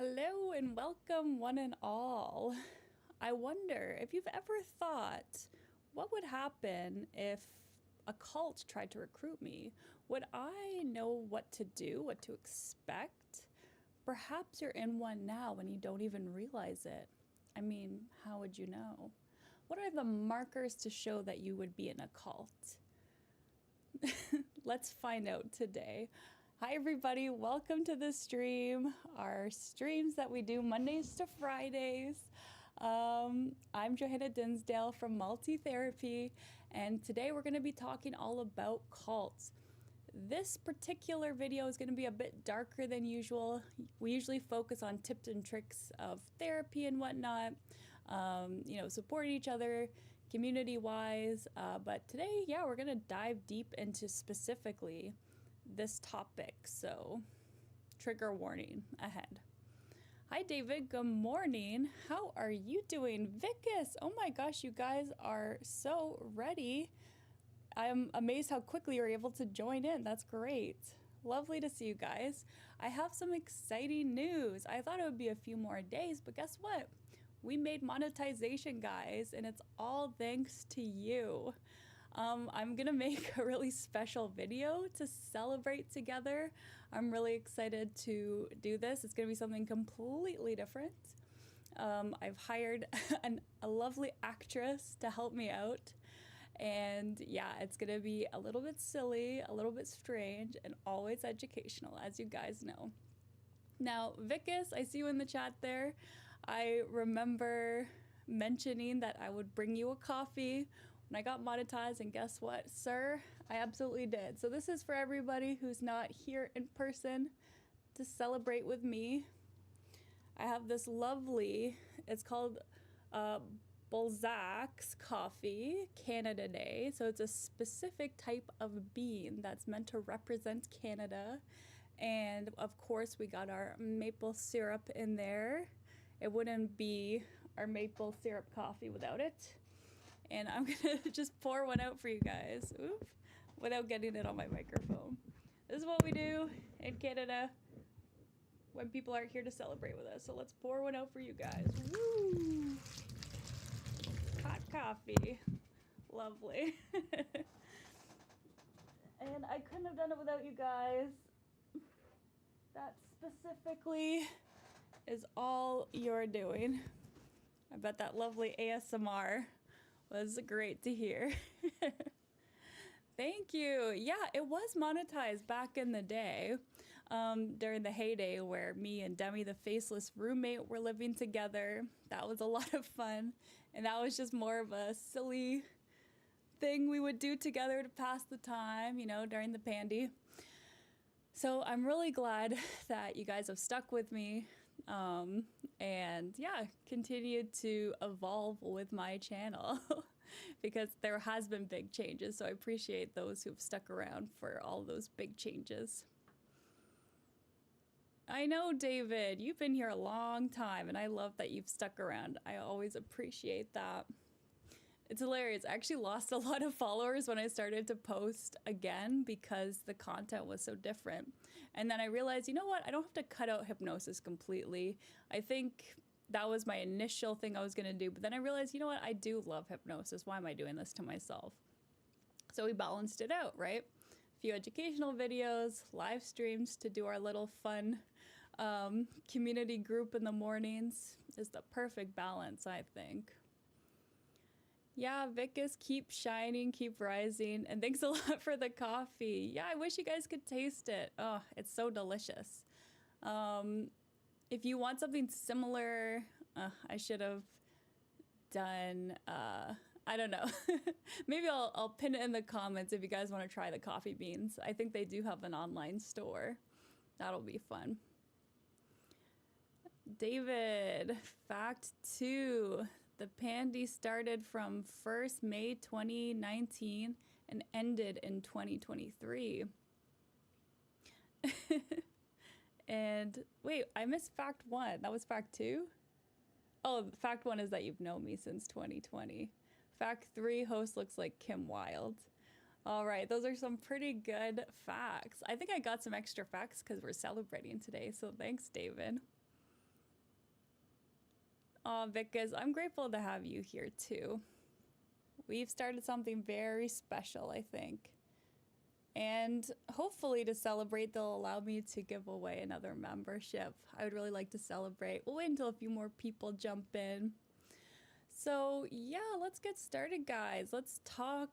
Hello and welcome, one and all. I wonder if you've ever thought, what would happen if a cult tried to recruit me? Would I know what to do, what to expect? Perhaps you're in one now and you don't even realize it. I mean, how would you know? What are the markers to show that you would be in a cult? Let's find out today. Hi everybody, welcome to the stream, our streams that we do Mondays to Fridays. I'm Johanna Dinsdale from Multi-Therapy, and today we're going to be talking all about cults. This particular video is going to be a bit darker than usual. We usually focus on tips and tricks of therapy and whatnot, supporting each other community-wise, but today, we're going to dive deep into specifically this topic, so trigger warning ahead. Hi David, good morning. How are you doing? Vicus, oh my gosh, you guys are so ready. I'm amazed how quickly you're able to join in. That's great. Lovely to see you guys. I have some exciting news. I thought it would be a few more days, but guess what? We made monetization, guys, and it's all thanks to you. I'm gonna make a really special video to celebrate together. I'm really excited to do this. It's gonna be something completely different. I've hired a lovely actress to help me out. And yeah, it's gonna be a little bit silly, a little bit strange, and always educational, as you guys know. Now, Vicus, I see you in the chat there. I remember mentioning that I would bring you a coffee when I got monetized, and guess what, sir? I absolutely did. So this is for everybody who's not here in person to celebrate with me. I have this lovely, it's called Balzac's Coffee Canada Day. So it's a specific type of bean that's meant to represent Canada. And of course, we got our maple syrup in there. It wouldn't be our maple syrup coffee without it. And I'm gonna just pour one out for you guys, without getting it on my microphone. This is what we do in Canada when people aren't here to celebrate with us. So let's pour one out for you guys. Woo! Hot coffee, lovely. And I couldn't have done it without you guys. That specifically is all you're doing. I bet that lovely ASMR was great to hear. Thank you. Yeah, it was monetized back in the day, during the heyday where me and Demi, the faceless roommate, were living together. That was a lot of fun. And that was just more of a silly thing we would do together to pass the time, during the pandy. So I'm really glad that you guys have stuck with me, and continued to evolve with my channel because there has been big changes. So I appreciate those who've stuck around for all those big changes. I know, David, you've been here a long time and I love that you've stuck around. I always appreciate that. It's hilarious. I actually lost a lot of followers when I started to post again because the content was so different. And then I realized, you know what? I don't have to cut out hypnosis completely. I think that was my initial thing I was going to do. But then I realized, you know what? I do love hypnosis. Why am I doing this to myself? So we balanced it out, right? A few educational videos, live streams to do our little fun community group in the mornings is the perfect balance, I think. Yeah, Vicus, keep shining, keep rising, and thanks a lot for the coffee. Yeah, I wish you guys could taste it. Oh, it's so delicious. If you want something similar, I should have done, I don't know. Maybe I'll pin it in the comments if you guys want to try the coffee beans. I think they do have an online store. That'll be fun. David, fact 2. The pandy started from 1st May 2019 and ended in 2023. And wait, I missed fact 1. That was fact 2? Oh, fact 1 is that you've known me since 2020. Fact 3, host looks like Kim Wilde. All right, those are some pretty good facts. I think I got some extra facts because we're celebrating today, so thanks, David. Oh, Vickers, I'm grateful to have you here too. We've started something very special, I think. And hopefully to celebrate, they'll allow me to give away another membership. I would really like to celebrate. We'll wait until a few more people jump in. So yeah, let's get started, guys. Let's talk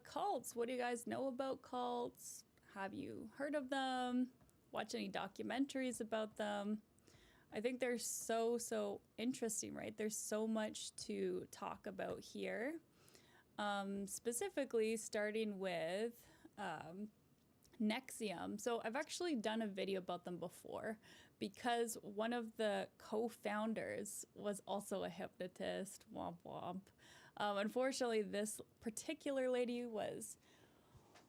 cults. What do you guys know about cults? Have you heard of them? Watch any documentaries about them? I think they're so interesting, right? There's so much to talk about here. Specifically, starting with Nexium. So I've actually done a video about them before because one of the co-founders was also a hypnotist. Womp womp. Unfortunately, this particular lady was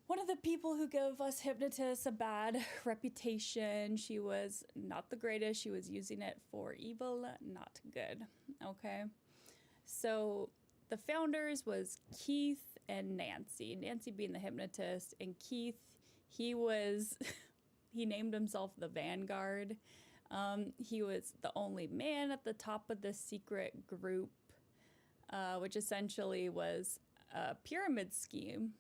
one of the people who give us hypnotists a bad reputation. She was not the greatest. She was using it for evil, not good. Okay. So the founders was Keith and Nancy. Nancy being the hypnotist, and Keith, he named himself the Vanguard. He was the only man at the top of this secret group, which essentially was a pyramid scheme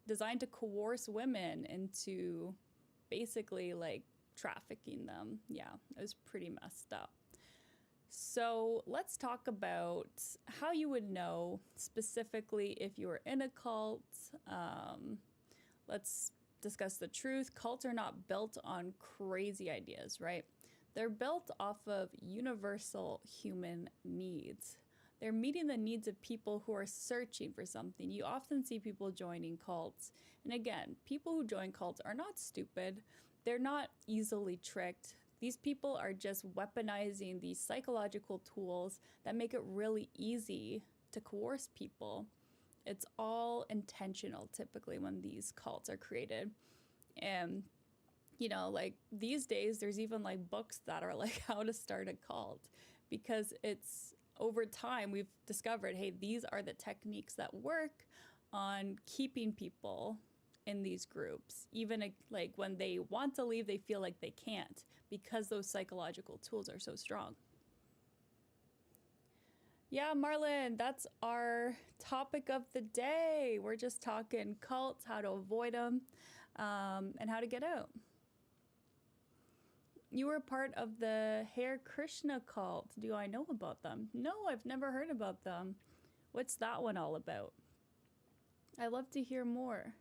designed to coerce women into basically like trafficking them. Yeah, it was pretty messed up. So let's talk about how you would know specifically if you were in a cult. Let's discuss the truth. Cults are not built on crazy ideas, right? They're built off of universal human needs. They're meeting the needs of people who are searching for something. You often see people joining cults. And again, people who join cults are not stupid. They're not easily tricked. These people are just weaponizing these psychological tools that make it really easy to coerce people. It's all intentional typically when these cults are created. And, you know, like these days, there's even like books that are like how to start a cult, because it's over time we've discovered, hey, these are the techniques that work on keeping people in these groups. Even like when they want to leave, they feel like they can't because those psychological tools are so strong. Yeah, Marlon, that's our topic of the day. We're just talking cults, how to avoid them, and how to get out. You were part of the Hare Krishna cult. Do I know about them? No, I've never heard about them. What's that one all about? I'd love to hear more.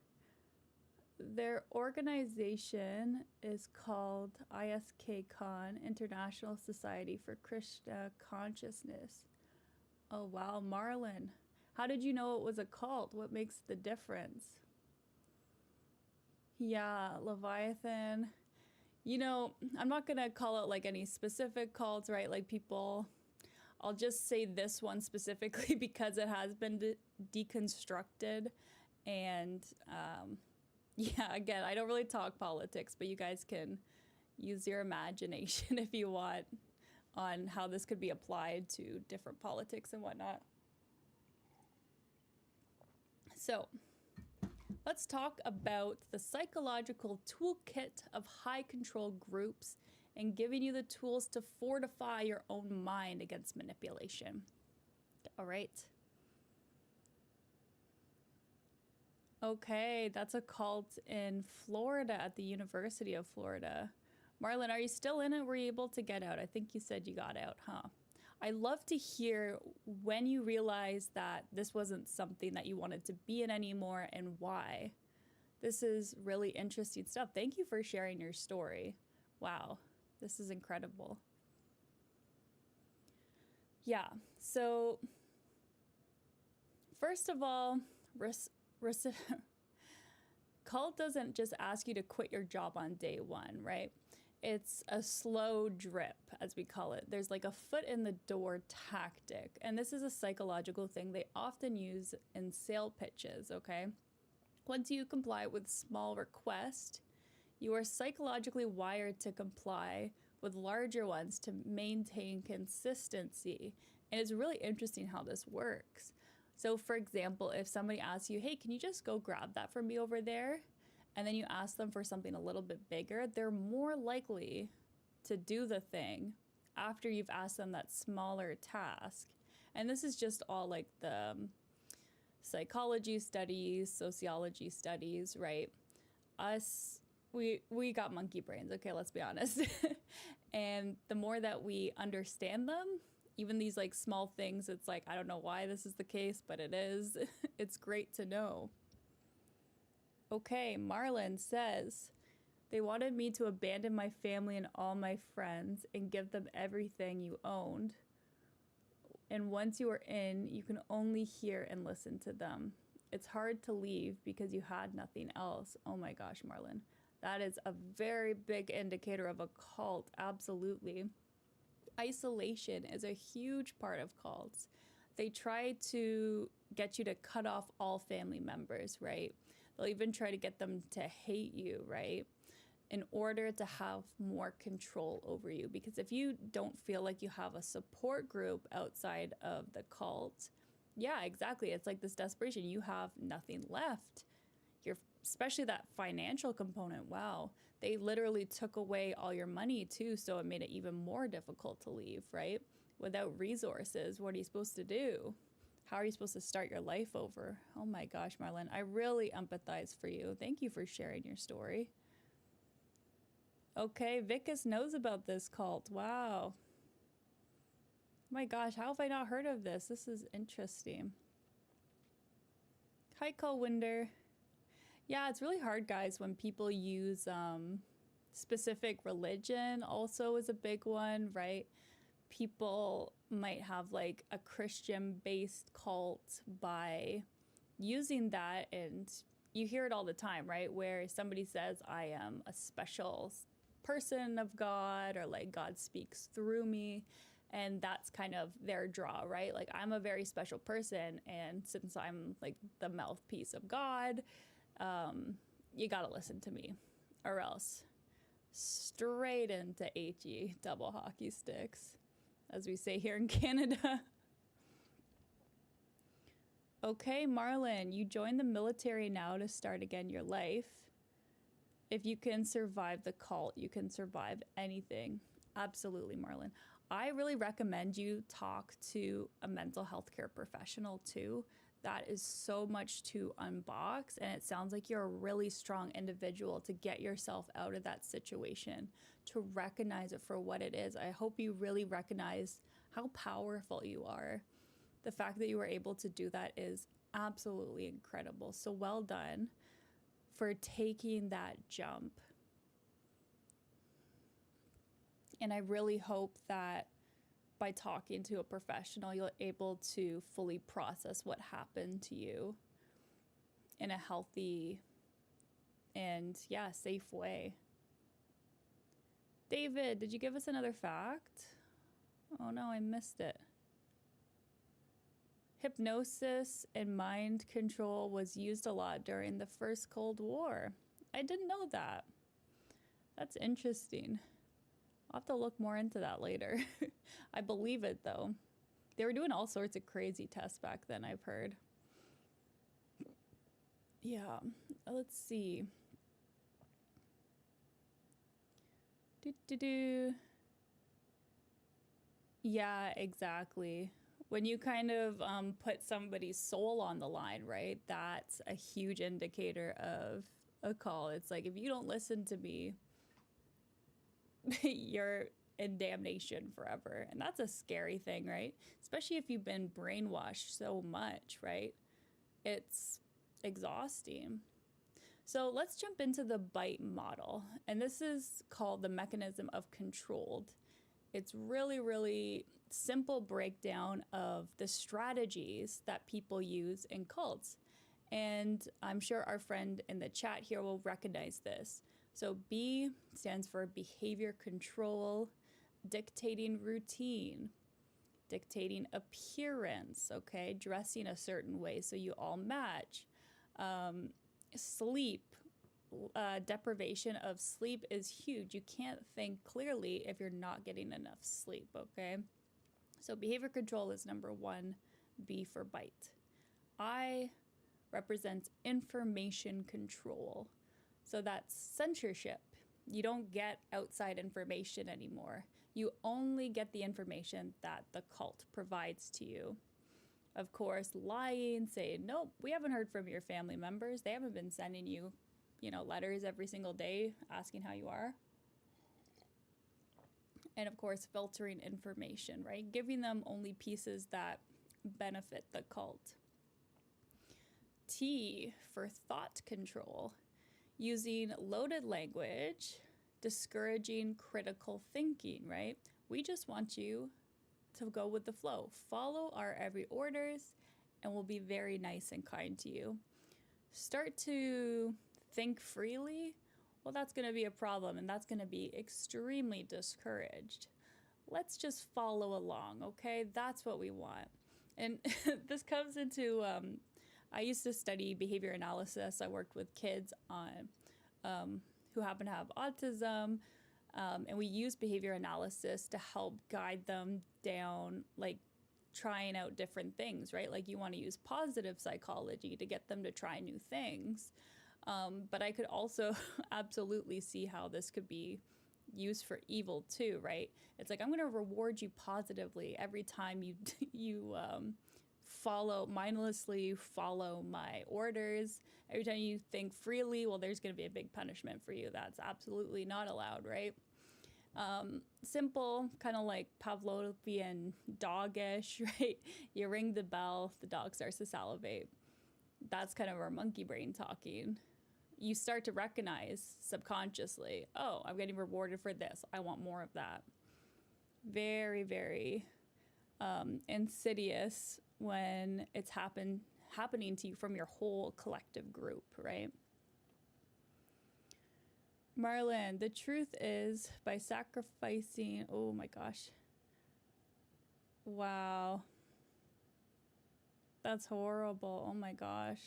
Their organization is called ISKCon, International Society for Krishna Consciousness. Oh, wow, Marlon. How did you know it was a cult? What makes the difference? Yeah, Leviathan. You know, I'm not going to call out like any specific cults, right? Like people, I'll just say this one specifically because it has been deconstructed. And yeah, again, I don't really talk politics, but you guys can use your imagination if you want on how this could be applied to different politics and whatnot. So let's talk about the psychological toolkit of high control groups and giving you the tools to fortify your own mind against manipulation. All right. Okay, that's a cult in Florida at the University of Florida. Marlon, are you still in it? Were you able to get out? I think you said you got out, huh? I love to hear when you realized that this wasn't something that you wanted to be in anymore and why. This is really interesting stuff. Thank you for sharing your story. Wow, this is incredible. Yeah, so first of all, cult doesn't just ask you to quit your job on day one, right? It's a slow drip, as we call it. There's like a foot in the door tactic. And this is a psychological thing they often use in sale pitches, okay? Once you comply with small requests, you are psychologically wired to comply with larger ones to maintain consistency. And it's really interesting how this works. So for example, if somebody asks you, hey, can you just go grab that for me over there? And then you ask them for something a little bit bigger, they're more likely to do the thing after you've asked them that smaller task. And this is just all like the psychology studies, sociology studies, right? Us, we got monkey brains, okay, let's be honest. And the more that we understand them, even these like small things, it's like, I don't know why this is the case, but it is. It's great to know. Okay, Marlon says, they wanted me to abandon my family and all my friends and give them everything you owned. And once you are in, you can only hear and listen to them. It's hard to leave because you had nothing else. Oh my gosh, Marlon. That is a very big indicator of a cult, absolutely. Isolation is a huge part of cults. They try to get you to cut off all family members, right? They'll even try to get them to hate you, right? In order to have more control over you. Because if you don't feel like you have a support group outside of the cult, yeah, exactly. It's like this desperation. You have nothing left. You're, especially that financial component. Wow. They literally took away all your money too. So it made it even more difficult to leave, right? Without resources, what are you supposed to do? How are you supposed to start your life over? Oh my gosh, Marlon, I really empathize for you. Thank you for sharing your story. Okay, Vickis knows about this cult. Wow. My gosh, how have I not heard of this? This is interesting. Hi, Colwinder. Yeah, it's really hard, guys, when people use specific religion also is a big one, right? People might have like a Christian-based cult by using that, and you hear it all the time, right? Where somebody says, I am a special person of God, or like God speaks through me, and that's kind of their draw, right? Like, I'm a very special person, and since I'm like the mouthpiece of God, you gotta listen to me, or else straight into HE, double hockey sticks, as we say here in Canada. Okay, Marlon, you joined the military now to start again your life. If you can survive the cult, you can survive anything. Absolutely, Marlon. I really recommend you talk to a mental health care professional too. That is so much to unbox, and it sounds like you're a really strong individual to get yourself out of that situation, to recognize it for what it is. I hope you really recognize how powerful you are. The fact that you were able to do that is absolutely incredible. So well done for taking that jump. And I really hope that by talking to a professional, you're able to fully process what happened to you in a healthy and, yeah, safe way. David, did you give us another fact? Oh no, I missed it. Hypnosis and mind control was used a lot during the first Cold War. I didn't know that. That's interesting. I'll have to look more into that later. I believe it, though. They were doing all sorts of crazy tests back then, I've heard. Yeah, let's see. Yeah, exactly. When you kind of put somebody's soul on the line, right? That's a huge indicator of a call. It's like, if you don't listen to me, you're in damnation forever. And that's a scary thing, right? Especially if you've been brainwashed so much, right? It's exhausting. So let's jump into the BITE model. And this is called the mechanism of controlled. It's really, really simple breakdown of the strategies that people use in cults. And I'm sure our friend in the chat here will recognize this. So B stands for behavior control, dictating routine, dictating appearance, okay, dressing a certain way so you all match. Sleep, deprivation of sleep is huge. You can't think clearly if you're not getting enough sleep, okay? So behavior control is number one, B for BITE. I represents information control. So that's censorship. You don't get outside information anymore. You only get the information that the cult provides to you. Of course, lying, saying, nope, we haven't heard from your family members. They haven't been sending you, letters every single day asking how you are. And of course, filtering information, right? Giving them only pieces that benefit the cult. T for thought control, using loaded language, discouraging critical thinking, right? We just want you to go with the flow. Follow our every orders, and we'll be very nice and kind to you. Start to think freely. Well, that's going to be a problem, and that's going to be extremely discouraged. Let's just follow along, okay? That's what we want. And this comes into, I used to study behavior analysis. I worked with kids who happen to have autism, and we use behavior analysis to help guide them down, like trying out different things, right? Like you want to use positive psychology to get them to try new things. But I could also absolutely see how this could be used for evil too, right? It's like, I'm going to reward you positively every time you mindlessly follow my orders. Every time you think freely, well, there's going to be a big punishment for you. That's absolutely not allowed, right? Simple, kind of like Pavlovian doggish, right? You ring the bell, the dog starts to salivate. That's kind of our monkey brain talking. You start to recognize subconsciously, oh, I'm getting rewarded for this. I want more of that. Very, very insidious when it's happening to you from your whole collective group, right? Marlon, the truth is by sacrificing, oh my gosh. Wow. That's horrible. Oh my gosh.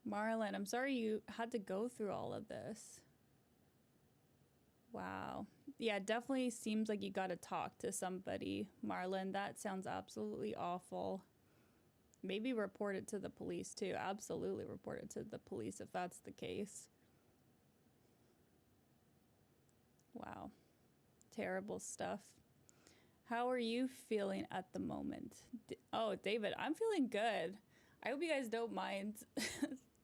Marlon, I'm sorry you had to go through all of this. Wow. Yeah, it definitely seems like you got to talk to somebody, Marlon. That sounds absolutely awful. Maybe report it to the police too. Absolutely report it to the police if that's the case. Wow. Terrible stuff. How are you feeling at the moment? Oh, David, I'm feeling good. I hope you guys don't mind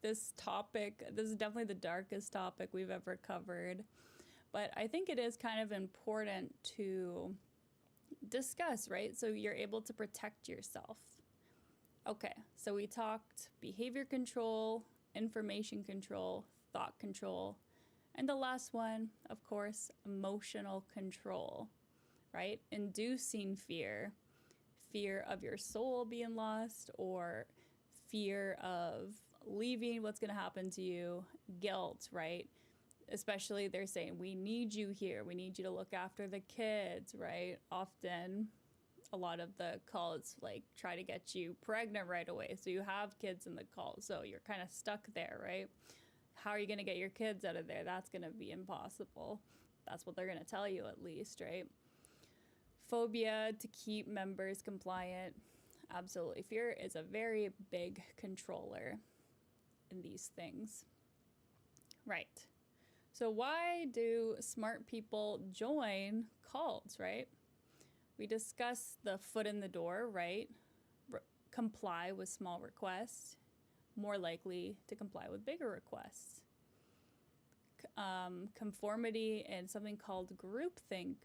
this topic. This is definitely the darkest topic we've ever covered. But I think it is kind of important to discuss, right? So you're able to protect yourself. Okay, so we talked behavior control, information control, thought control, and the last one, of course, emotional control, right? Inducing fear of your soul being lost, or fear of leaving, what's going to happen to you, guilt, right? Especially they're saying, we need you here. We need you to look after the kids, right? Often a lot of the cults like try to get you pregnant right away. So you have kids in the cult. So you're kind of stuck there, right? How are you going to get your kids out of there? That's going to be impossible. That's what they're going to tell you at least, right? Phobia to keep members compliant. Absolutely. Fear is a very big controller in these things. Right. So why do smart people join cults, right? We discussed the foot in the door, right? Comply with small requests, more likely to comply with bigger requests. Conformity and something called groupthink.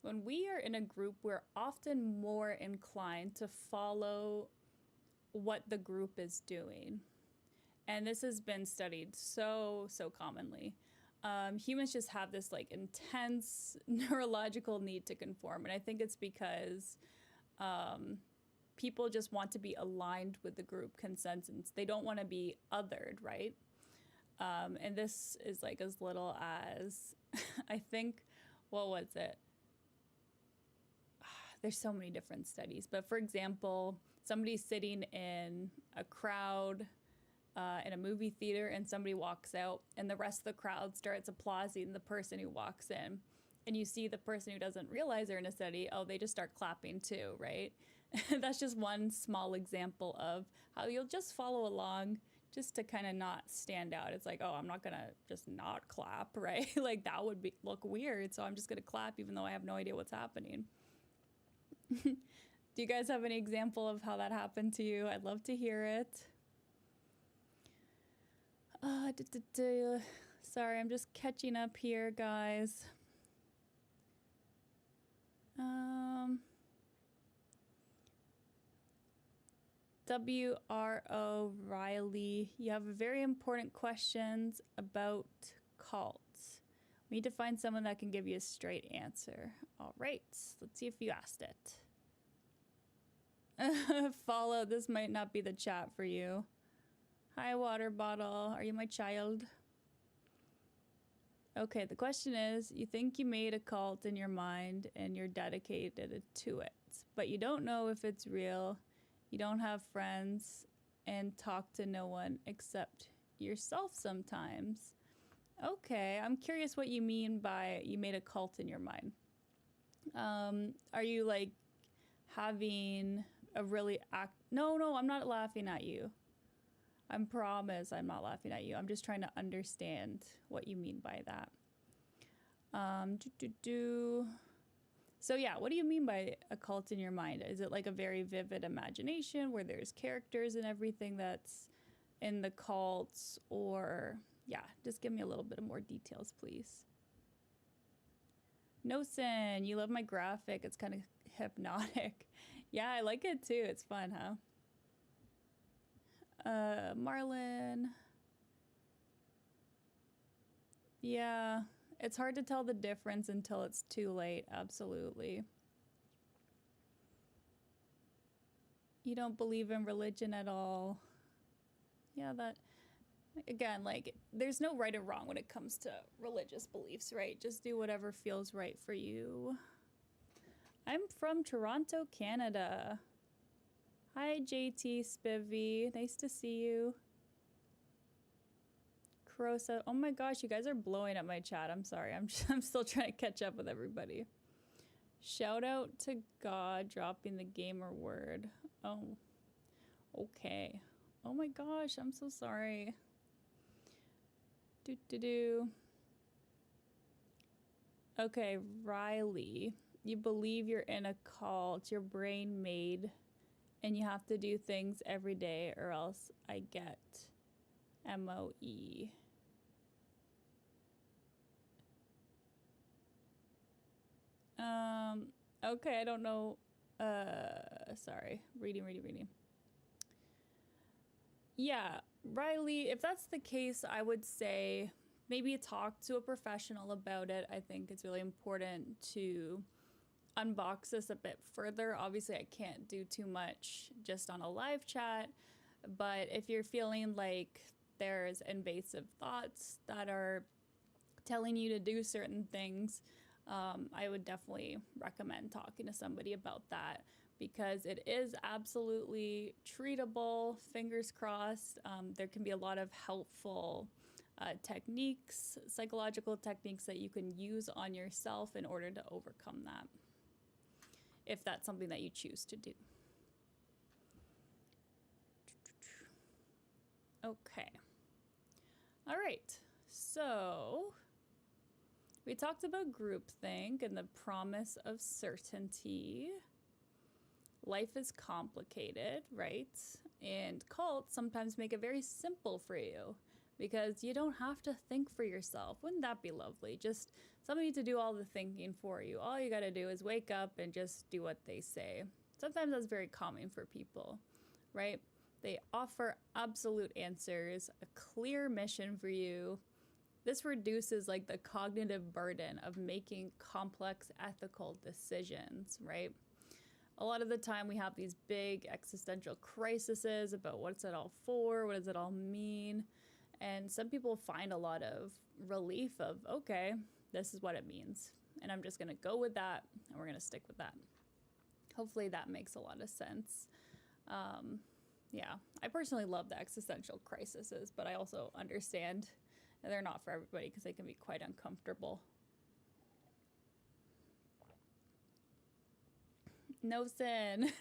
When we are in a group, we're often more inclined to follow what the group is doing. And this has been studied so commonly. Humans just have this like intense neurological need to conform. And I think it's because people just want to be aligned with the group consensus. They don't want to be othered, right? And this is like as little as, I think, what was it? There's so many different studies. But for example, somebody's sitting in a crowd in a movie theater and somebody walks out and the rest of the crowd starts applauding the person who walks in. And you see the person who doesn't realize they're in a study, oh, they just start clapping too, right? That's just one small example of how you'll just follow along just to kind of not stand out. It's like, oh, I'm not gonna just not clap, right? Like that would look weird. So I'm just gonna clap even though I have no idea what's happening. Do you guys have any example of how that happened to you? I'd love to hear it. Sorry, I'm just catching up here, guys. WRO Riley, you have very important questions about cults. We need to find someone that can give you a straight answer. All right, let's see if you asked it. Follow, this might not be the chat for you. Hi, water bottle. Are you my child? Okay, the question is, you think you made a cult in your mind and you're dedicated to it, but you don't know if it's real. You don't have friends and talk to no one except yourself sometimes. Okay, I'm curious what you mean by you made a cult in your mind. Are you like having a really No, I'm not laughing at you. I promise I'm not laughing at you. I'm just trying to understand what you mean by that. So yeah, what do you mean by a cult in your mind? Is it like a very vivid imagination where there's characters and everything that's in the cults? Or yeah, just give me a little bit of more details, please. No sin, you love my graphic. It's kind of hypnotic. Yeah, I like it too. It's fun, huh? Marlon. Yeah, it's hard to tell the difference until it's too late. Absolutely. You don't believe in religion at all. Yeah, that, again, like, there's no right or wrong when it comes to religious beliefs, right? Just do whatever feels right for you. I'm from Toronto, Canada. Hi, JT Spivvy. Nice to see you. Crosa. Oh my gosh, you guys are blowing up my chat. I'm sorry. I'm still trying to catch up with everybody. Shout out to God dropping the gamer word. Oh, okay. Oh my gosh, I'm so sorry. Okay, Riley, you believe you're in a cult, your brain made, and you have to do things every day or else I get MOE. Okay, I don't know. Sorry. Reading. Yeah, Riley, if that's the case, I would say maybe talk to a professional about it. I think it's really important to unbox this a bit further. Obviously, I can't do too much just on a live chat, but if you're feeling like there's invasive thoughts that are telling you to do certain things, I would definitely recommend talking to somebody about that, because it is absolutely treatable. Fingers crossed. There can be a lot of helpful techniques, psychological techniques that you can use on yourself in order to overcome that, if that's something that you choose to do. Okay. All right. So we talked about groupthink and the promise of certainty. Life is complicated, right? And cults sometimes make it very simple for you because you don't have to think for yourself. Wouldn't that be lovely? Just somebody to do all the thinking for you. All you got to do is wake up and just do what they say. Sometimes that's very calming for people, right? They offer absolute answers, a clear mission for you. This reduces like the cognitive burden of making complex ethical decisions, right? A lot of the time we have these big existential crises about what's it all for, what does it all mean? And some people find a lot of relief of, okay, this is what it means. And I'm just gonna go with that and we're gonna stick with that. Hopefully that makes a lot of sense. Yeah, I personally love the existential crises, but I also understand that they're not for everybody because they can be quite uncomfortable. No sin.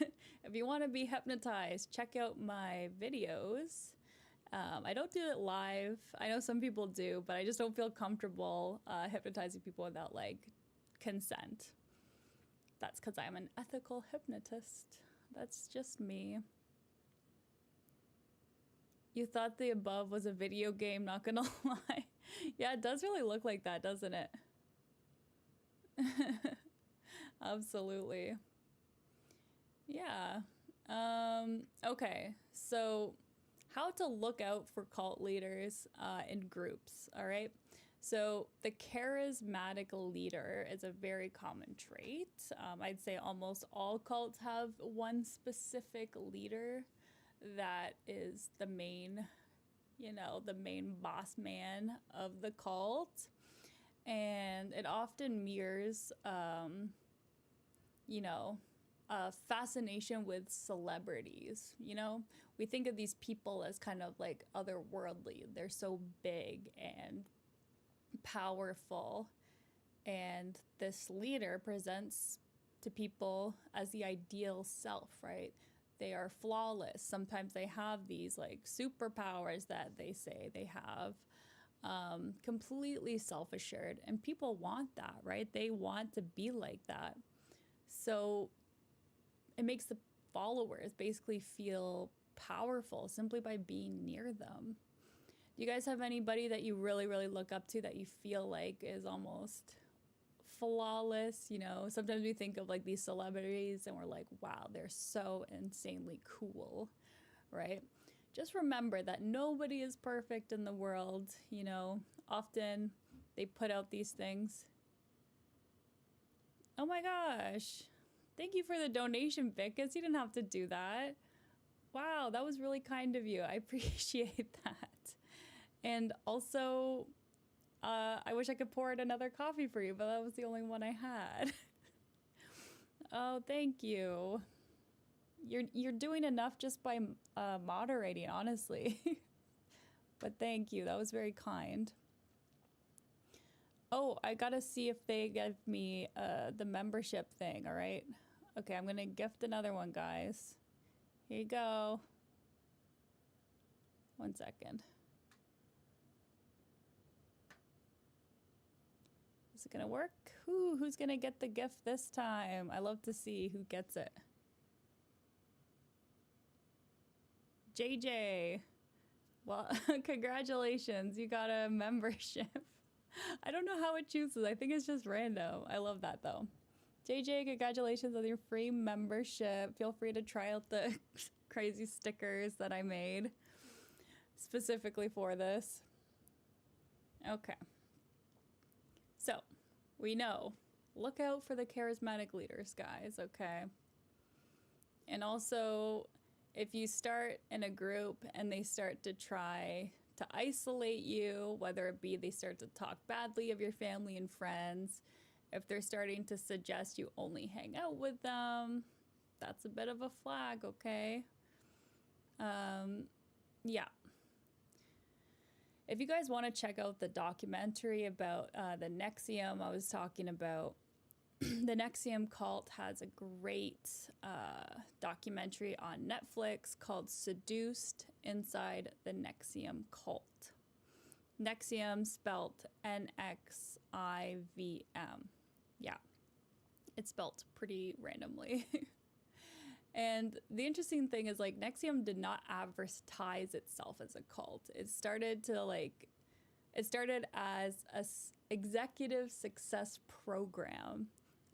If you want to be hypnotized, check out my videos. I don't do it live. I know some people do, but I just don't feel comfortable hypnotizing people without like consent. That's because I'm an ethical hypnotist. That's just me. You thought the above was a video game, not gonna lie. Yeah, it does really look like that, doesn't it? Absolutely. Yeah. Okay, so how to look out for cult leaders in groups, all right? So the charismatic leader is a very common trait. I'd say almost all cults have one specific leader that is the main, the main boss man of the cult. And it often mirrors, a fascination with celebrities. We think of these people as kind of like otherworldly. They're so big and powerful, and this leader presents to people as the ideal self, right? They are flawless. Sometimes they have these like superpowers that they say they have, completely self-assured, and people want that, right? They want to be like that. So it makes the followers basically feel powerful simply by being near them. Do you guys have anybody that you really, really look up to that you feel like is almost flawless? Sometimes we think of like these celebrities and we're like, wow, they're so insanely cool, right? Just remember that nobody is perfect in the world. Often they put out these things. Oh my gosh. Thank you for the donation, Vickus. You didn't have to do that. Wow, that was really kind of you. I appreciate that. And also, I wish I could pour out another coffee for you, but that was the only one I had. Oh, thank you. You're doing enough just by moderating, honestly. But thank you. That was very kind. Oh, I gotta see if they give me the membership thing, all right? Okay, I'm gonna gift another one, guys. Here you go. 1 second. Is it gonna work? Who's gonna get the gift this time? I love to see who gets it. JJ. Well, congratulations. You got a membership. I don't know how it chooses. I think it's just random. I love that though. JJ, congratulations on your free membership. Feel free to try out the crazy stickers that I made specifically for this. Okay. So, we know, look out for the charismatic leaders, guys, okay? And also, if you start in a group and they start to try to isolate you, whether it be they start to talk badly of your family and friends, if they're starting to suggest you only hang out with them, that's a bit of a flag, okay? Yeah. If you guys want to check out the documentary about the NXIVM I was talking about, the NXIVM cult has a great documentary on Netflix called Seduced Inside the NXIVM Cult. NXIVM spelt N-X-I-V-M. Yeah, it's spelt pretty randomly. And the interesting thing is, like, NXIVM did not advertise itself as a cult. It started as a executive success program.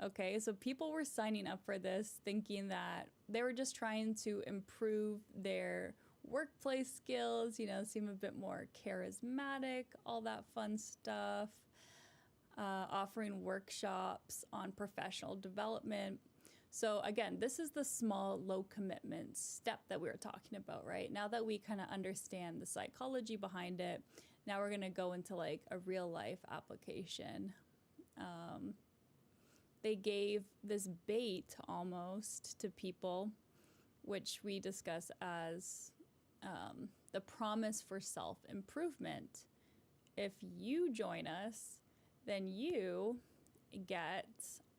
Okay, so people were signing up for this thinking that they were just trying to improve their workplace skills, seem a bit more charismatic, all that fun stuff, offering workshops on professional development. So again, this is the small, low commitment step that we were talking about, right? Now that we kind of understand the psychology behind it, now we're going to go into like a real life application. They gave this bait almost to people, which we discuss as the promise for self-improvement. If you join us, then you get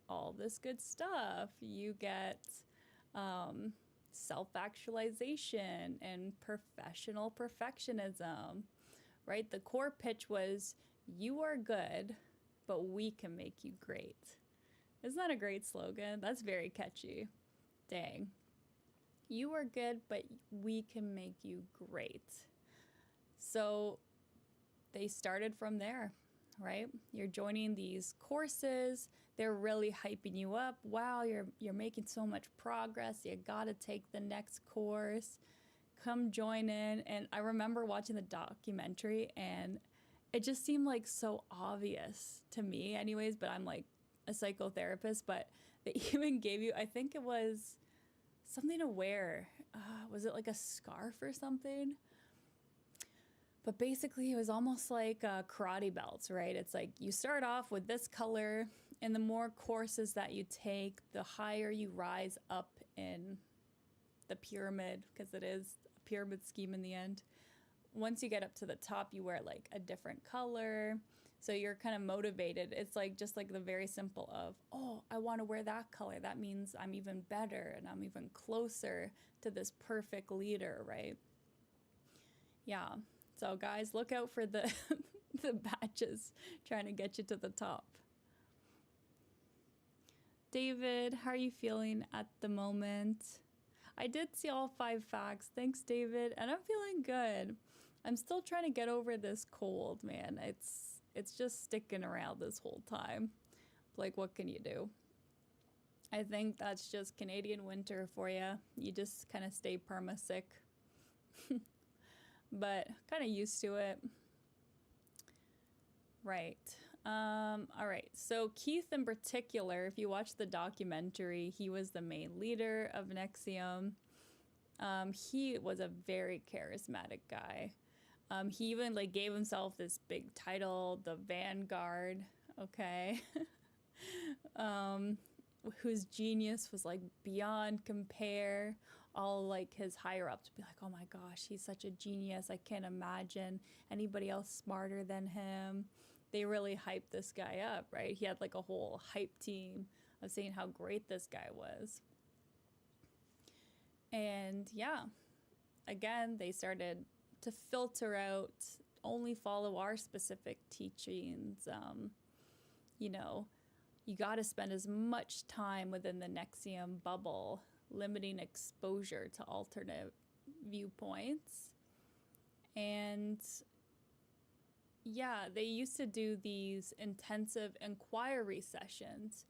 all this good stuff. You get self-actualization and professional perfectionism, right? The core pitch was, you are good, but we can make you great. Isn't that a great slogan? That's very catchy. Dang. You are good, but we can make you great. So they started from there, right? You're joining these courses. They're really hyping you up. Wow, you're making so much progress. You got to take the next course. Come join in. And I remember watching the documentary, and it just seemed like so obvious to me anyways, but I'm like a psychotherapist, but they even gave you, I think it was something to wear. Was it like a scarf or something? But basically, it was almost like karate belts, right? It's like you start off with this color, and the more courses that you take, the higher you rise up in the pyramid, because it is a pyramid scheme in the end. Once you get up to the top, you wear like a different color. So you're kind of motivated. It's like just like the very simple of, oh, I want to wear that color. That means I'm even better and I'm even closer to this perfect leader, right? Yeah. So guys, look out for the the badges trying to get you to the top. David, how are you feeling at the moment? I did see all 5 facts. Thanks, David. And I'm feeling good. I'm still trying to get over this cold, man. It's just sticking around this whole time. Like, what can you do? I think that's just Canadian winter for you. You just kind of stay perma-sick. But kind of used to it. Right. All right. So Keith in particular, if you watch the documentary, he was the main leader of NXIVM. He was a very charismatic guy. He even like gave himself this big title, the Vanguard, okay? Whose genius was like beyond compare. All like his higher ups would be like, oh my gosh, he's such a genius. I can't imagine anybody else smarter than him. They really hyped this guy up, right? He had like a whole hype team of saying how great this guy was. And yeah, again, they started to filter out, only follow our specific teachings. You know, you got to spend as much time within the NXIVM bubble, limiting exposure to alternate viewpoints. And yeah, they used to do these intensive inquiry sessions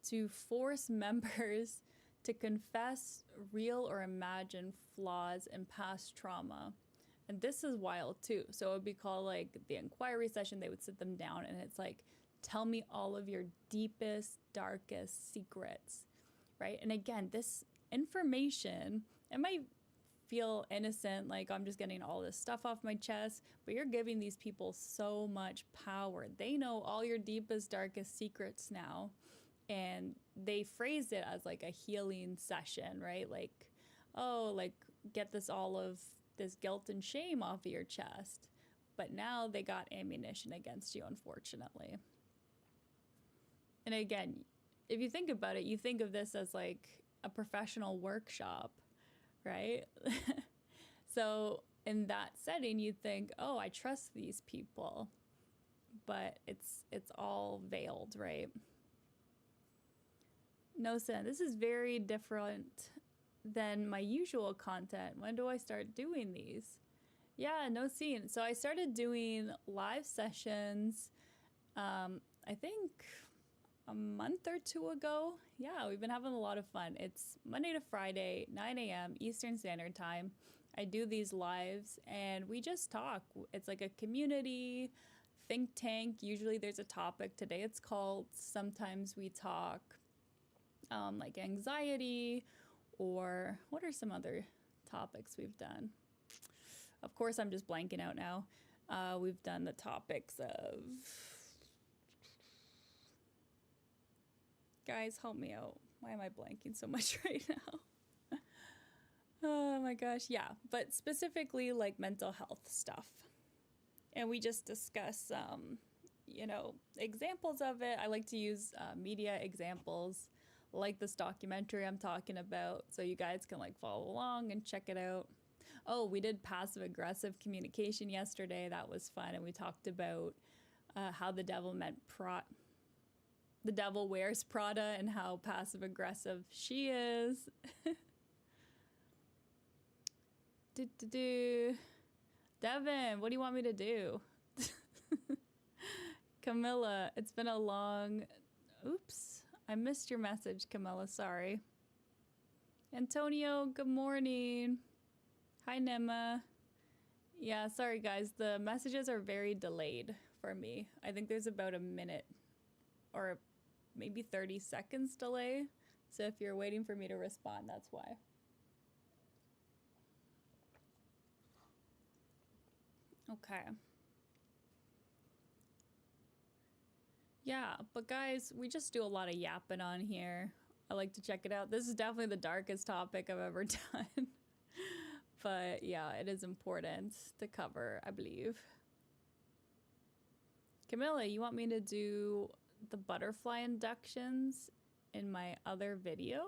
to force members to confess real or imagined flaws in past trauma. And this is wild too. So it would be called like the inquiry session. They would sit them down and it's like, tell me all of your deepest, darkest secrets, right? And again, this information, it might feel innocent, like I'm just getting all this stuff off my chest, but you're giving these people so much power. They know all your deepest, darkest secrets now. And they phrased it as like a healing session, right? Like, oh, like get this all of this guilt and shame off of your chest. But now they got ammunition against you, unfortunately. And again, if you think about it, you think of this as like a professional workshop, right? So in that setting, you'd think, oh, I trust these people. But it's all veiled, right? No, Sen, this is very different than my usual content. When do I start doing these? Yeah, no scene. So I started doing live sessions, I think a month or 2 ago. Yeah, we've been having a lot of fun. It's Monday to Friday, 9 a.m. Eastern Standard Time. I do these lives and we just talk. It's like a community think tank. Usually there's a topic. Today it's called Sometimes We Talk. Like anxiety, or what are some other topics we've done? Of course, I'm just blanking out now. We've done the topics of... Guys, help me out. Why am I blanking so much right now? Oh my gosh, yeah. But specifically like mental health stuff. And we just discuss, you know, examples of it. I like to use media examples like this documentary I'm talking about, so you guys can like follow along and check it out. Oh, we did passive aggressive communication yesterday. That was fun, and we talked about how the devil the devil wears Prada and how passive aggressive she is. Devin, what do you want me to do? Camilla, it's been a long... Oops, I missed your message, Camilla, sorry. Antonio, good morning. Hi, Nema. Yeah, sorry, guys. The messages are very delayed for me. I think there's about a minute or maybe 30 seconds delay. So if you're waiting for me to respond, that's why. Okay. Yeah, but guys, we just do a lot of yapping on here. I like to check it out. This is definitely the darkest topic I've ever done. But yeah, it is important to cover, I believe. Camilla, you want me to do the butterfly inductions in my other video?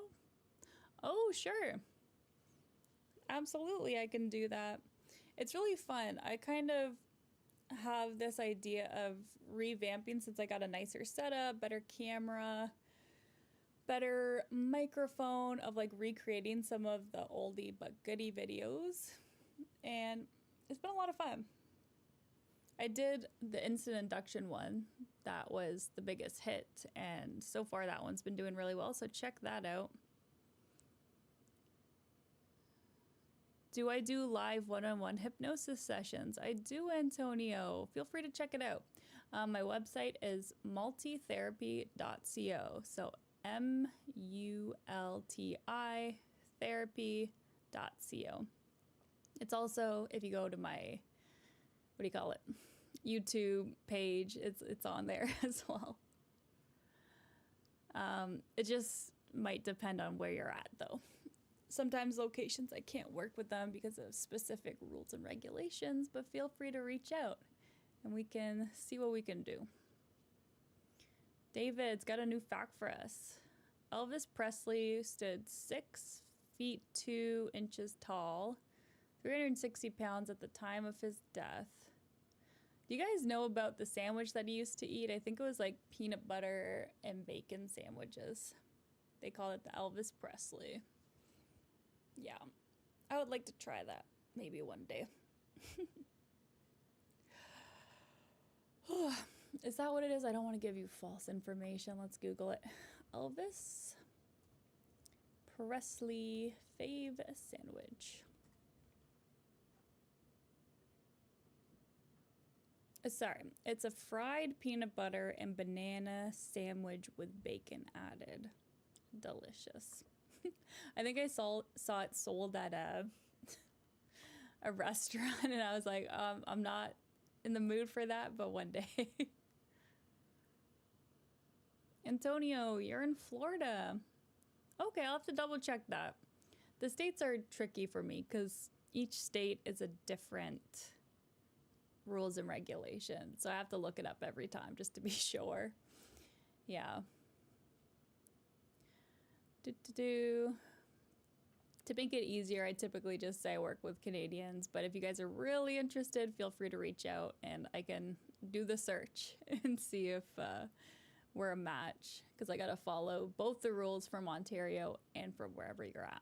Oh, sure. Absolutely, I can do that. It's really fun. I kind of have this idea of revamping since I got a nicer setup, better camera, better microphone, of like recreating some of the oldie but goodie videos. And it's been a lot of fun. I did the instant induction one. That was the biggest hit. And so far that one's been doing really well. So check that out. Do I do live one-on-one hypnosis sessions? I do, Antonio. Feel free to check it out. My website is multitherapy.co. So MULTI therapy.co. It's also, if you go to my, what do you call it? YouTube page, it's on there as well. It just might depend on where you're at though. Sometimes locations I can't work with them because of specific rules and regulations, but feel free to reach out and we can see what we can do. David's got a new fact for us. Elvis Presley stood 6 feet 2 inches tall, 360 pounds at the time of his death. Do you guys know about the sandwich that he used to eat? I think it was like peanut butter and bacon sandwiches. They call it the Elvis Presley. Yeah, I would like to try that maybe one day. Is that what it is? I don't want to give you false information. Let's Google it. Elvis Presley fave sandwich. Sorry, it's a fried peanut butter and banana sandwich with bacon added. Delicious. I think I saw it sold at a restaurant, and I was like, I'm not in the mood for that, but one day. Antonio, you're in Florida. Okay, I'll have to double check that. The states are tricky for me because each state is a different rules and regulations, so I have to look it up every time just to be sure. Yeah. To make it easier, I typically just say I work with Canadians, but if you guys are really interested, feel free to reach out and I can do the search and see if we're a match, because I gotta follow both the rules from Ontario and from wherever you're at.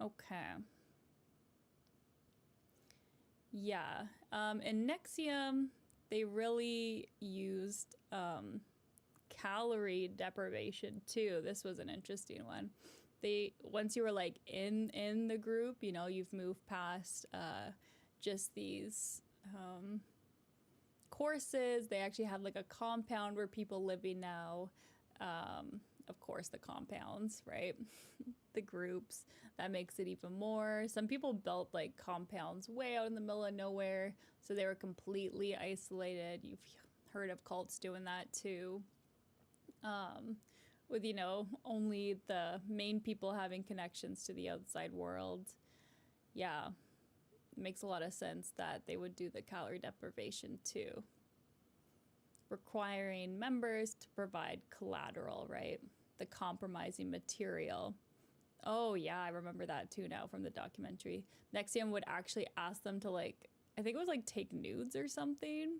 Okay. Yeah, in Nexium, they really used calorie deprivation too. This was an interesting one. Once you were like in the group, you know, you've moved past just these courses. They actually have like a compound where people living now. Of course, the compounds, right? The groups, that makes it even more. Some people built like compounds way out in the middle of nowhere, so they were completely isolated. You've heard of cults doing that too. With, you know, only the main people having connections to the outside world. Yeah, it makes a lot of sense that they would do the calorie deprivation too. requiring members to provide collateral, right? The compromising material. Oh yeah, I remember that too now from the documentary. NXIVM would actually ask them to like, I think it was like take nudes or something,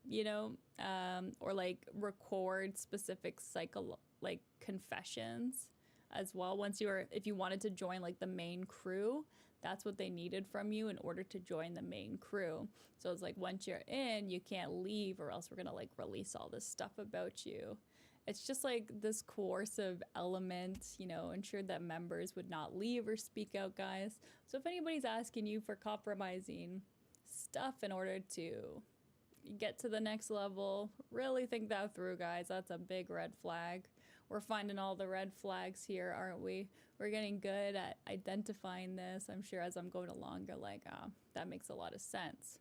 you know, or like record specific like confessions as well. Once you were, if you wanted to join like the main crew, that's what they needed from you in order to join the main crew. So it's like, once you're in, you can't leave or else we're gonna like release all this stuff about you. It's just like this coercive element, you know, ensured that members would not leave or speak out, guys. So if anybody's asking you for compromising stuff in order to get to the next level, really think that through, guys. That's a big red flag. We're finding all the red flags here, aren't we? We're getting good at identifying this. I'm sure as I'm going along, you're like, that makes a lot of sense.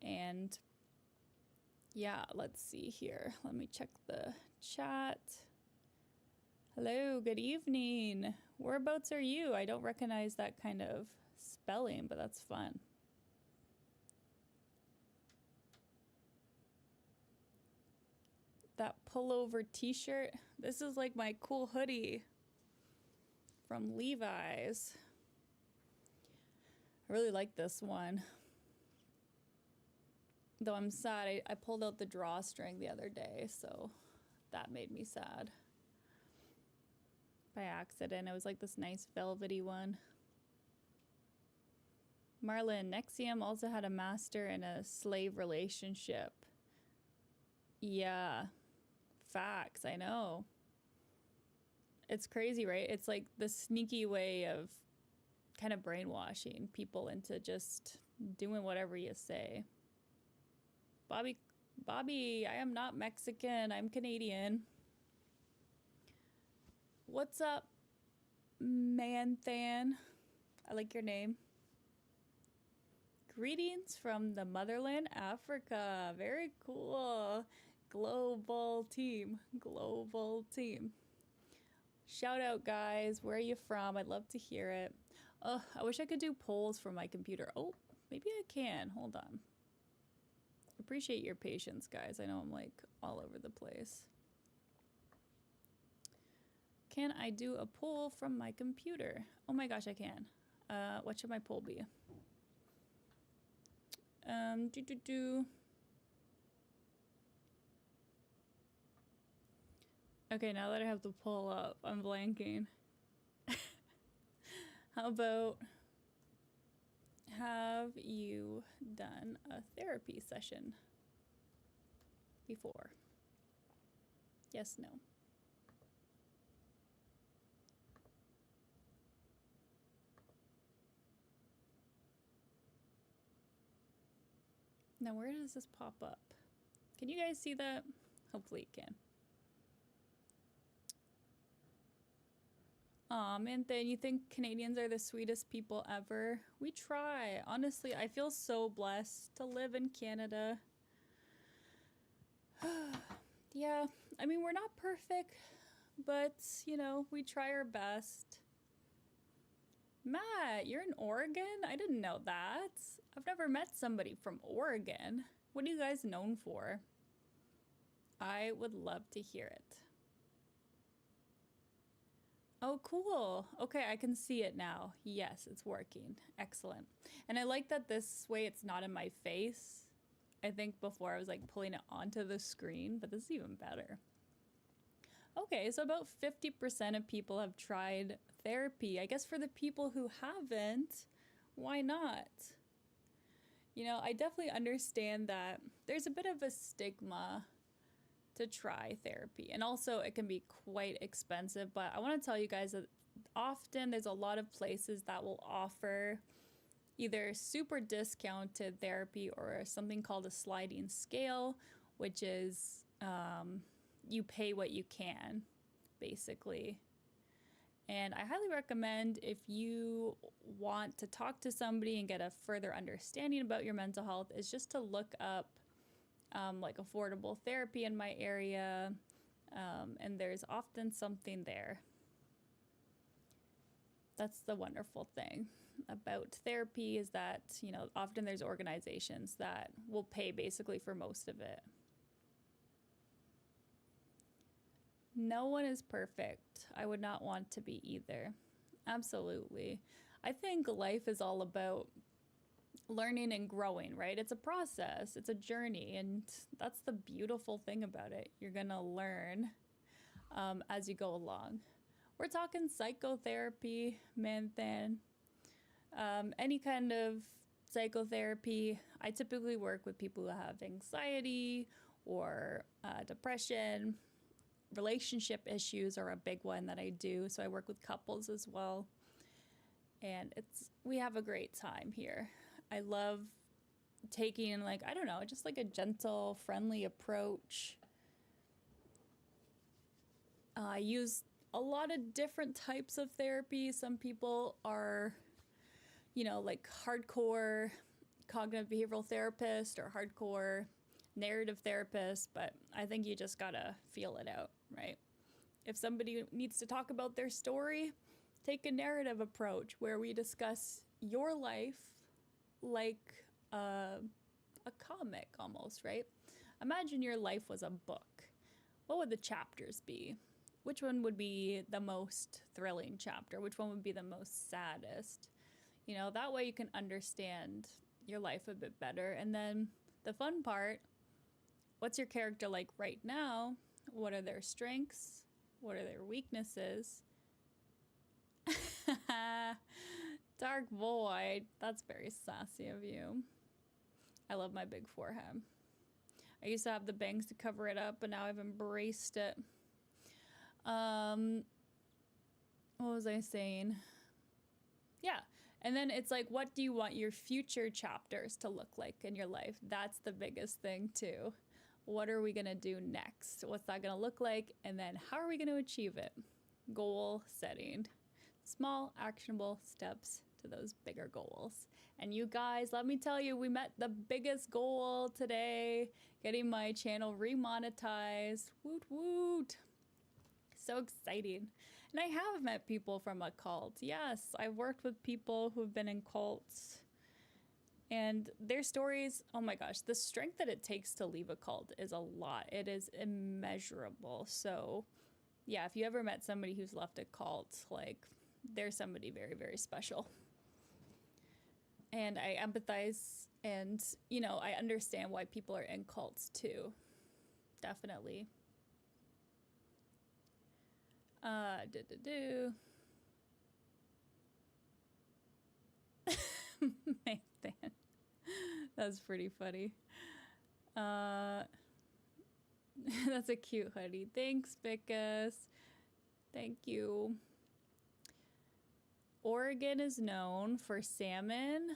And yeah, let's see here. Let me check the chat. Hello, good evening. Whereabouts are you? I don't recognize that kind of spelling, but that's fun. That pullover t-shirt. This is like my cool hoodie from Levi's. I really like this one. Though I'm sad, I pulled out the drawstring the other day, so that made me sad. By accident, it was like this nice velvety one. Marlon, NXIVM also had a master and a slave relationship. Yeah, facts, I know. It's crazy, right? It's like the sneaky way of kind of brainwashing people into just doing whatever you say. Bobby, I am not Mexican, I'm Canadian. What's up, Manthan? I like your name. Greetings from the motherland, Africa. Very cool. Global team. Shout out, guys. Where are you from? I'd love to hear it. Oh, I wish I could do polls from my computer. Oh, maybe I can. Hold on. Appreciate your patience, guys. I know I'm like all over the place. Can I do a poll from my computer? Oh my gosh, I can. What should my poll be? Okay, now that I have the poll up, I'm blanking. How about, have you done a therapy session before? Yes, no. Now, where does this pop up? Can you guys see that? Hopefully you can. Aw, Manthan, you think Canadians are the sweetest people ever? We try. Honestly, I feel so blessed to live in Canada. Yeah, I mean, we're not perfect, but, you know, we try our best. Matt, you're in Oregon? I didn't know that. I've never met somebody from Oregon. What are you guys known for? I would love to hear it. Oh, cool. Okay, I can see it now. Yes, it's working. Excellent. And I like that this way it's not in my face. I think before I was like pulling it onto the screen, but this is even better. Okay, so about 50% of people have tried therapy. I guess for the people who haven't, why not? You know, I definitely understand that there's a bit of a stigma to try therapy. And also it can be quite expensive, but I want to tell you guys that often there's a lot of places that will offer either super discounted therapy or something called a sliding scale, which is you pay what you can, basically. And I highly recommend, if you want to talk to somebody and get a further understanding about your mental health, is just to look up like affordable therapy in my area, and there's often something there. That's the wonderful thing about therapy, is that, often there's organizations that will pay basically for most of it. No one is perfect. I would not want to be either. Absolutely. I think life is all about learning and growing, right? It's a process, it's a journey, and that's the beautiful thing about it. You're gonna learn as you go along. We're talking psychotherapy, Manthan. Any kind of psychotherapy. I typically work with people who have anxiety or depression. Relationship issues are a big one that I do, so I work with couples as well. And we have a great time here. I love taking, like, I don't know, just like a gentle, friendly approach. I use a lot of different types of therapy. Some people are, like hardcore cognitive behavioral therapist or hardcore narrative therapist, but I think you just gotta feel it out, right? If somebody needs to talk about their story, take a narrative approach where we discuss your life like a comic almost, right? Imagine your life was a book. What would the chapters be? Which one would be the most thrilling chapter? Which one would be the most saddest? That way you can understand your life a bit better. And then the fun part, what's your character like right now? What are their strengths? What are their weaknesses? Dark void. That's very sassy of you. I love my big forehead. I used to have the bangs to cover it up, but now I've embraced it. What was I saying? Yeah. And then it's like, what do you want your future chapters to look like in your life? That's the biggest thing too. What are we going to do next? What's that going to look like? And then how are we going to achieve it? Goal setting. Small, actionable steps to those bigger goals. And you guys, let me tell you, we met the biggest goal today, getting my channel remonetized. Woot woot. So exciting. And I have met people from a cult. Yes, I've worked with people who've been in cults. And their stories, oh my gosh, the strength that it takes to leave a cult is a lot. It is immeasurable. So yeah, if you ever met somebody who's left a cult, like, they're somebody very, very special. And I empathize and, I understand why people are in cults too. Definitely. Nathan. That's pretty funny. That's a cute hoodie. Thanks, Vicus. Thank you. Oregon is known for salmon,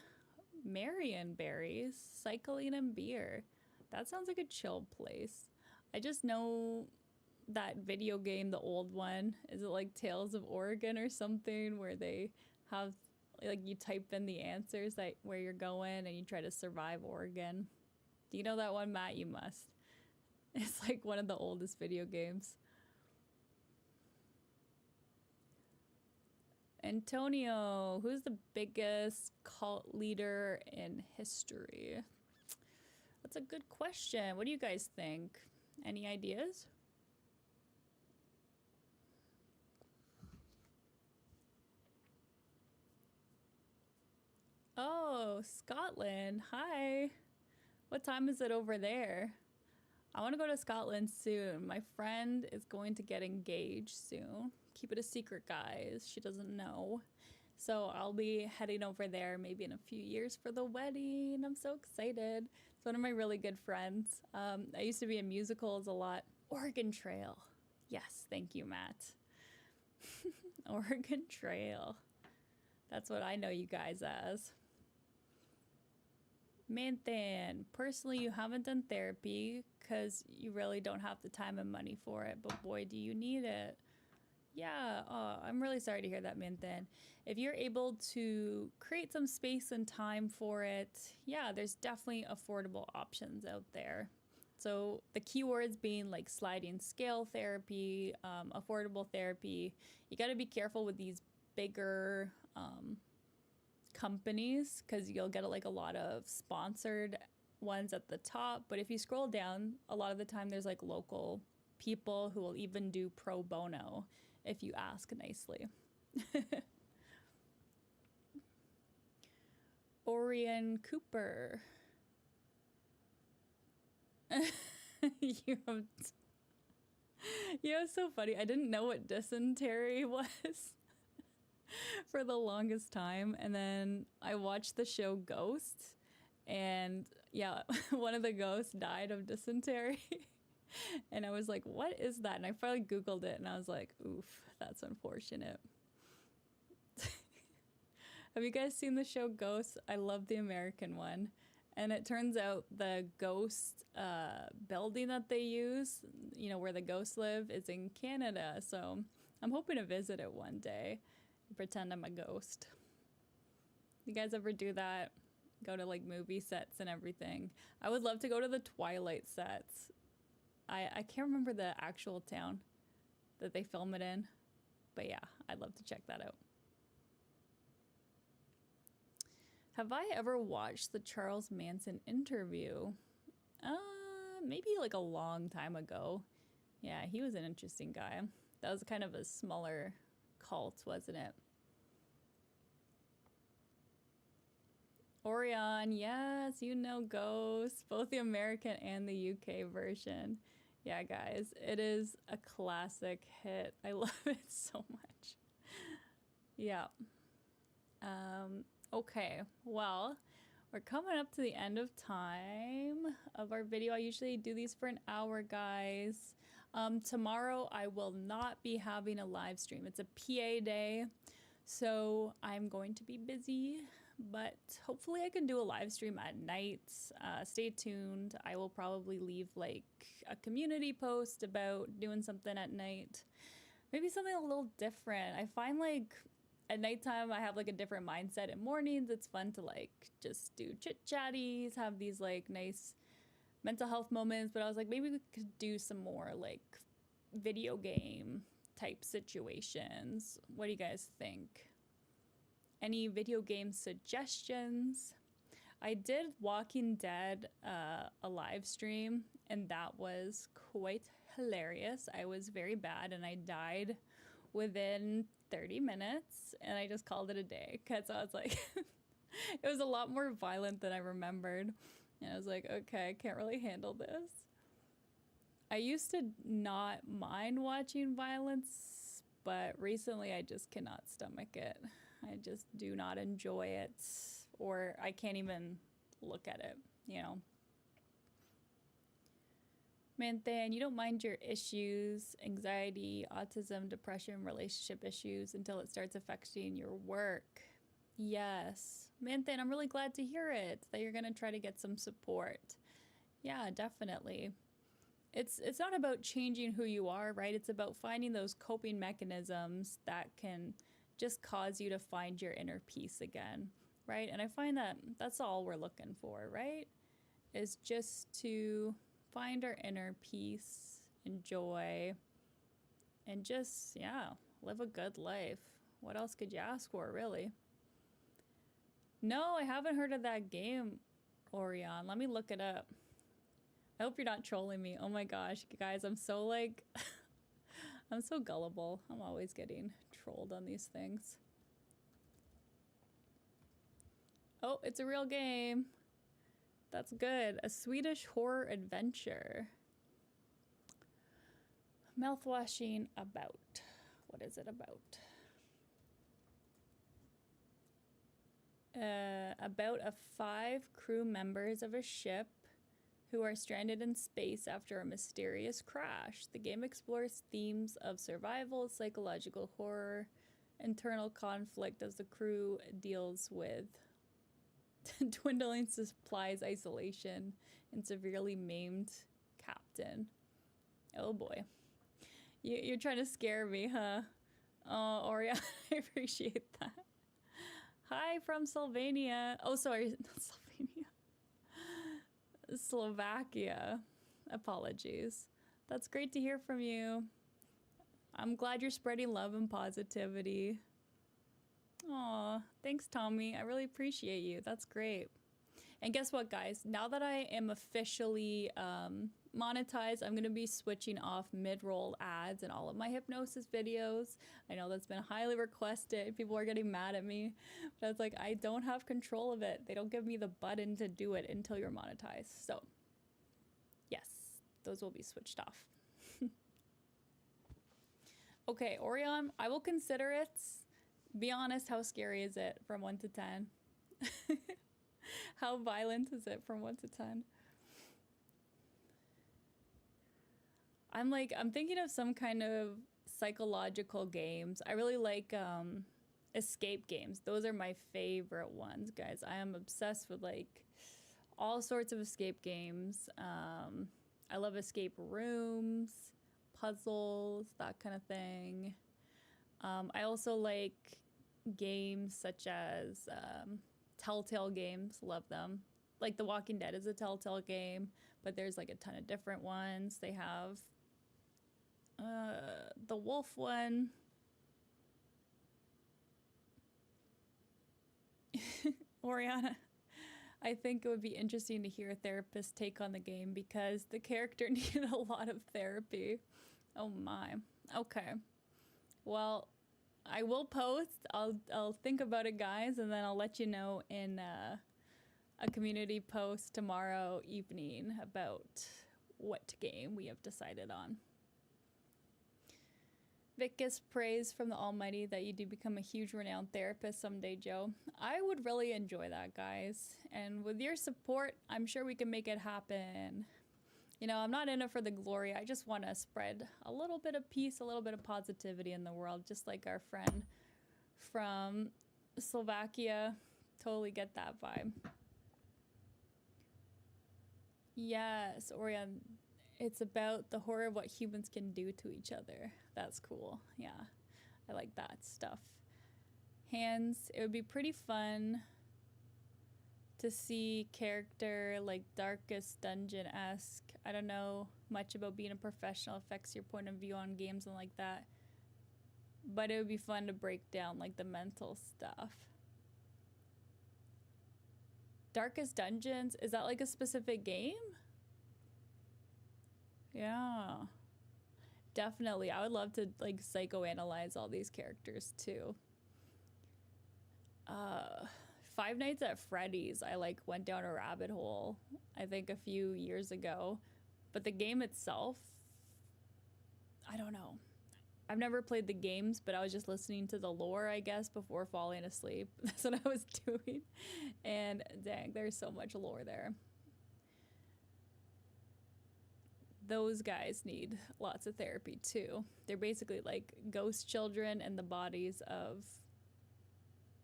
Marion berries, cycling, and beer. That sounds like a chill place. I just know that video game, the old one. Is it like Tales of Oregon or something, where they have, like, you type in the answers that where you're going and you try to survive Oregon? Do you know that one, Matt? You must. It's like one of the oldest video games. Antonio, who's the biggest cult leader in history? That's a good question. What do you guys think? Any ideas? Oh, Scotland. Hi. What time is it over there? I want to go to Scotland soon. My friend is going to get engaged soon. Keep it a secret, guys. She doesn't know. So I'll be heading over there maybe in a few years for the wedding. I'm so excited. It's one of my really good friends. I used to be in musicals a lot. Oregon Trail. Yes, thank you, Matt. Oregon Trail. That's what I know you guys as. Manthan, personally, you haven't done therapy because you really don't have the time and money for it, but boy, do you need it. Yeah, oh, I'm really sorry to hear that, Manthan. If you're able to create some space and time for it, yeah, there's definitely affordable options out there. So the keywords being like sliding scale therapy, affordable therapy. You got to be careful with these bigger companies, because you'll get like a lot of sponsored ones at the top. But if you scroll down, a lot of the time there's like local people who will even do pro bono if you ask nicely. Orion Cooper. You have so funny. I didn't know what dysentery was for the longest time, and then I watched the show Ghost, and yeah, one of the ghosts died of dysentery. And I was like, what is that? And I finally Googled it, and I was like, oof, that's unfortunate. Have you guys seen the show Ghost? I love the American one. And it turns out the ghost building that they use, where the ghosts live, is in Canada. So I'm hoping to visit it one day and pretend I'm a ghost. You guys ever do that? Go to like movie sets and everything. I would love to go to the Twilight sets. I can't remember the actual town that they film it in. But yeah, I'd love to check that out. Have I ever watched the Charles Manson interview? Maybe like a long time ago. Yeah, he was an interesting guy. That was kind of a smaller cult, wasn't it? Orion, yes, Ghost, both the American and the UK version. Yeah, guys, it is a classic hit. I love it so much. Yeah. Okay, well, we're coming up to the end of time of our video. I usually do these for an hour, guys. Tomorrow I will not be having a live stream. It's a PA day, so I'm going to be busy, but hopefully I can do a live stream at night. Stay tuned. I will probably leave like a community post about doing something at night. Maybe something a little different. I find like at nighttime, I have like a different mindset. In mornings, it's fun to like just do chit chatties, have these like nice mental health moments. But I was like, maybe we could do some more like video game type situations. What do you guys think? Any video game suggestions? I did Walking Dead a live stream, and that was quite hilarious. I was very bad, and I died within 30 minutes, and I just called it a day because I was like, it was a lot more violent than I remembered. And I was like, okay, I can't really handle this. I used to not mind watching violence, but recently I just cannot stomach it. I just do not enjoy it, or I can't even look at it, Manthan, you don't mind your issues, anxiety, autism, depression, relationship issues until it starts affecting your work. Yes. Manthan, I'm really glad to hear it, that you're going to try to get some support. Yeah, definitely. It's not about changing who you are, right? It's about finding those coping mechanisms that can just cause you to find your inner peace again, right? And I find that that's all we're looking for, right? Is just to find our inner peace and joy and just, live a good life. What else could you ask for, really? No, I haven't heard of that game, Orion. Let me look it up. I hope you're not trolling me. Oh my gosh, guys, I'm so like, I'm so gullible. I'm always getting trolled on these things. Oh, it's a real game. That's good. A Swedish horror adventure. Mouthwashing about. What is it about? About 5 crew members of a ship who are stranded in space after a mysterious crash. The game explores themes of survival, psychological horror, internal conflict as the crew deals with dwindling supplies, isolation, and severely maimed captain. Oh boy. You're trying to scare me, huh? Oh, Orion, I appreciate that. Hi from Slovenia. Oh, sorry, not Slovenia. Slovakia. Apologies. That's great to hear from you. I'm glad you're spreading love and positivity. Aw, thanks, Tommy. I really appreciate you. That's great. And guess what, guys? Now that I am officially monetized, I'm going to be switching off mid-roll ads in all of my hypnosis videos. I know that's been highly requested. People are getting mad at me. But it's like, I don't have control of it. They don't give me the button to do it until you're monetized. So, yes, those will be switched off. Okay, Orion, I will consider it. Be honest, how scary is it from 1 to 10? How violent is it from 1 to 10? I'm thinking of some kind of psychological games. I really like escape games. Those are my favorite ones, guys. I am obsessed with like all sorts of escape games. I love escape rooms, puzzles, that kind of thing. I also like games such as Telltale games, love them. Like The Walking Dead is a Telltale game, but there's like a ton of different ones. They have the wolf one. Oriana, I think it would be interesting to hear a therapist's take on the game because the character needed a lot of therapy. Oh my. Okay. Well, I will post. I'll think about it, guys, and then I'll let you know in a community post tomorrow evening about what game we have decided on. Vic gets praise from the Almighty that you do become a huge renowned therapist someday, Joe. I would really enjoy that, guys. And with your support, I'm sure we can make it happen. You know, I'm not in it for the glory. I just want to spread a little bit of peace, a little bit of positivity in the world, just like our friend from Slovakia. Totally get that vibe. Yes, Orion, it's about the horror of what humans can do to each other. That's cool. Yeah, I like that stuff. Hands, it would be pretty fun to see character like Darkest Dungeon-esque. I don't know much about being a professional, affects your point of view on games and like that. But it would be fun to break down like the mental stuff. Darkest Dungeons, is that like a specific game? Yeah. Definitely. I would love to like psychoanalyze all these characters too. Five Nights at Freddy's, I like went down a rabbit hole, I think a few years ago. But the game itself, I don't know. I've never played the games, but I was just listening to the lore, I guess, before falling asleep. That's what I was doing. And dang, there's so much lore there. Those guys need lots of therapy too. They're basically like ghost children in the bodies of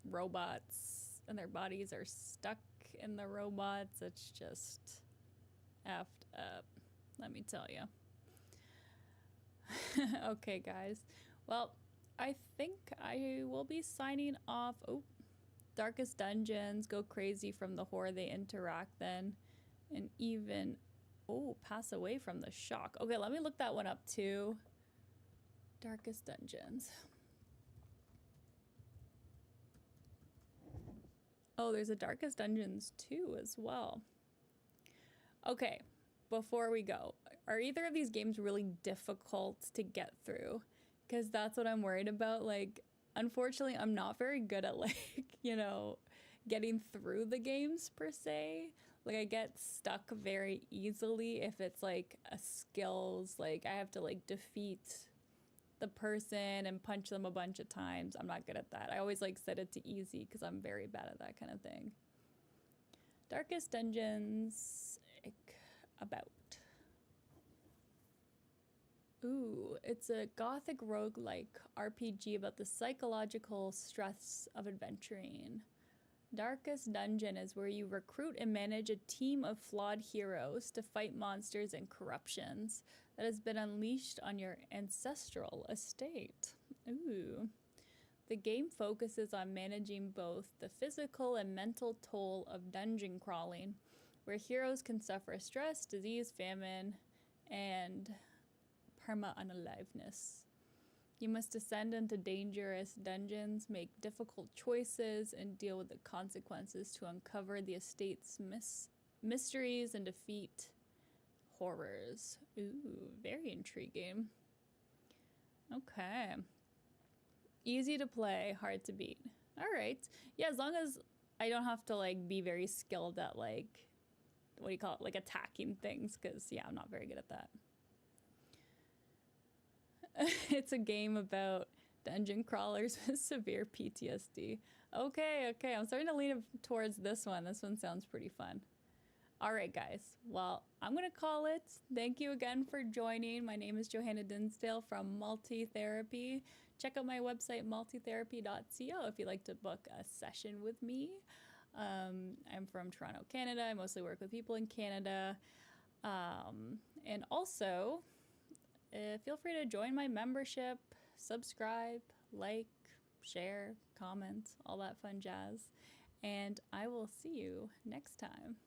robots, and their bodies are stuck in the robots. It's just effed up, let me tell you. Okay, guys. Well, I think I will be signing off. Oh, Darkest Dungeons, go crazy from the horror they interact then. And even, oh, pass away from the shock. Okay, let me look that one up too. Darkest Dungeons. Oh, there's a Darkest Dungeons 2 as well. Okay, before we go, are either of these games really difficult to get through? Because that's what I'm worried about. Like, unfortunately, I'm not very good at like, you know, getting through the games per se. Like, I get stuck very easily if it's like a skills, like I have to like defeat the person and punch them a bunch of times. I'm not good at that. I always like set it to easy because I'm very bad at that kind of thing. Darkest Dungeons, about. Ooh, it's a gothic roguelike RPG about the psychological stress of adventuring. Darkest Dungeon is where you recruit and manage a team of flawed heroes to fight monsters and corruptions that has been unleashed on your ancestral estate. Ooh. The game focuses on managing both the physical and mental toll of dungeon crawling, where heroes can suffer stress, disease, famine, and perma-unaliveness. You must descend into dangerous dungeons, make difficult choices, and deal with the consequences to uncover the estate's mysteries and defeat horrors. Ooh, very intriguing. Okay. Easy to play, hard to beat. All right. Yeah, as long as I don't have to like be very skilled at like, what do you call it? Like attacking things, because yeah, I'm not very good at that. It's a game about dungeon crawlers with severe PTSD. Okay, I'm starting to lean towards this one. This one sounds pretty fun. All right, guys. Well, I'm going to call it. Thank you again for joining. My name is Johanna Dinsdale from Multi-Therapy. Check out my website, multitherapy.co, if you'd like to book a session with me. I'm from Toronto, Canada. I mostly work with people in Canada. And also, feel free to join my membership, subscribe, like, share, comment, all that fun jazz. And I will see you next time.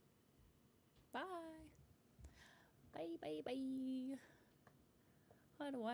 Bye. Bye. How do I